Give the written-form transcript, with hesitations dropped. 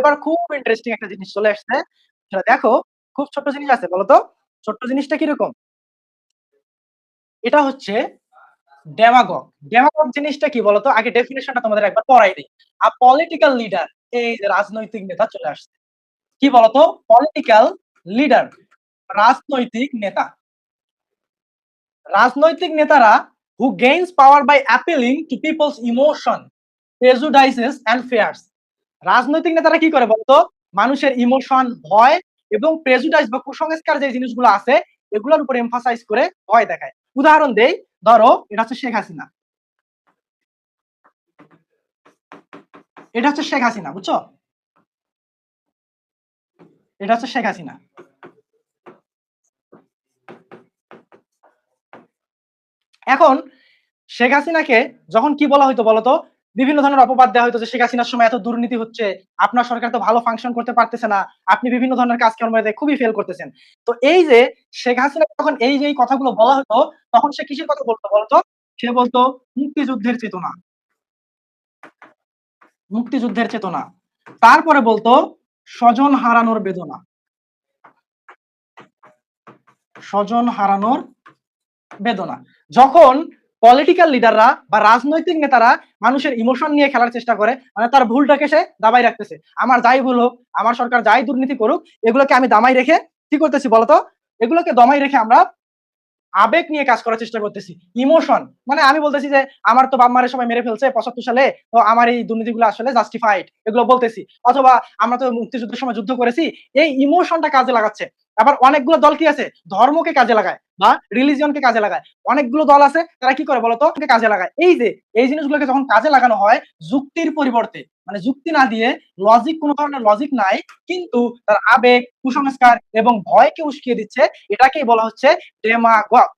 এবার খুব ইন্টারেস্টিং একটা জিনিস চলে আসছে। সেটা দেখো, খুব ছোট্ট জিনিস আছে বলো তো? ছোট্ট জিনিসটা কিরকম? এটা হচ্ছে ডেমাগগ। ডেমাগগ জিনিসটা কি বলতো? আগে ডেফিনিশনটা তোমাদের একবার পড়াই দেই। পলিটিক্যাল লিডার, এই যে রাজনৈতিক নেতা চলে আসছে। কি বলতো? পলিটিক্যাল লিডার, রাজনৈতিক নেতা। রাজনৈতিক নেতারা who gains power by appealing to people's emotion, prejudices and fears. রাজনৈতিক নেতারা কি করে বলতো? মানুষের ইমোশন, ভয় এবং প্রেজুডাইস বা কুসংস্কার যে জিনিসগুলো আছে এগুলোর উপর এমফাসাইজ করে ভয় দেখায়। উদাহরণ দেই, ধরো এটা হচ্ছে শেখ হাসিনা। এটা হচ্ছে শেখ হাসিনা, বুঝছো? এটা হচ্ছে শেখ হাসিনা। এখন শেখ হাসিনাকে যখন কি বলা হইতো বলতো? বিভিন্ন ধরনের অপবাদ দেওয়া হইতো যে শেখ হাসিনার সময় এত দুর্নীতি হচ্ছে, আপনার সরকার তো ভালো ফাংশন করতে পারতেছে না, আপনি বিভিন্ন ধরনের কাজকর্মে খুবই ফেল করতেছেন। তো এই যে শেখ হাসিনাকে যখন এই যে এই কথাগুলো বলা হতো, তখন সে কিসের কথা বলতো বলতো? সে বলতো মুক্তিযুদ্ধের চেতনা, মুক্তিযুদ্ধের চেতনা। তারপরে বলতো স্বজন হারানোর বেদনা, স্বজন হারানোর বেদনা। যখন পলিটিক্যাল লিডাররা বা রাজনৈতিক নেতারা মানুষের ইমোশন নিয়ে খেলার চেষ্টা করে, মানে তার ভুলটাকে সে দাবাই রাখতেছে। আমার যাই ভুল হোক, আমার সরকার যাই দুর্নীতি করুক, এগুলোকে আমি দামাই রেখে কি করতেছি বলতো? এগুলোকে দমাই রেখে আমরা আবেগ নিয়ে কাজ করার চেষ্টা করতেছি। ইমোশন মানে আমি বলতেছি যে আমার তো বাপ মারে সবাই মেরে ফেলছে ৭৫ সালে, তো আমার এই দুর্নীতিগুলো আসলে জাস্টিফাইড, এগুলো বলতেছি। অথবা আমরা তো মুক্তিযুদ্ধের সময় যুদ্ধ করেছি, এই ইমোশনটা কাজে লাগাচ্ছে। আবার অনেকগুলো দল কি আছে? ধর্মকে কাজে লাগায় বা রিলিজিয়নকে কাজে লাগায়। অনেকগুলো দল আছে তারা কি করে বলতো? কাজে লাগায়। এই যে এই জিনিসগুলোকে যখন কাজে লাগানো হয় যুক্তির পরিবর্তে, মানে যুক্তি না দিয়ে, লজিক, কোনো ধরনের লজিক নাই, কিন্তু তার আবেগ, কুসংস্কার এবং ভয়কে উস্কিয়ে দিচ্ছে, এটাকেই বলা হচ্ছে ডেমাগগ।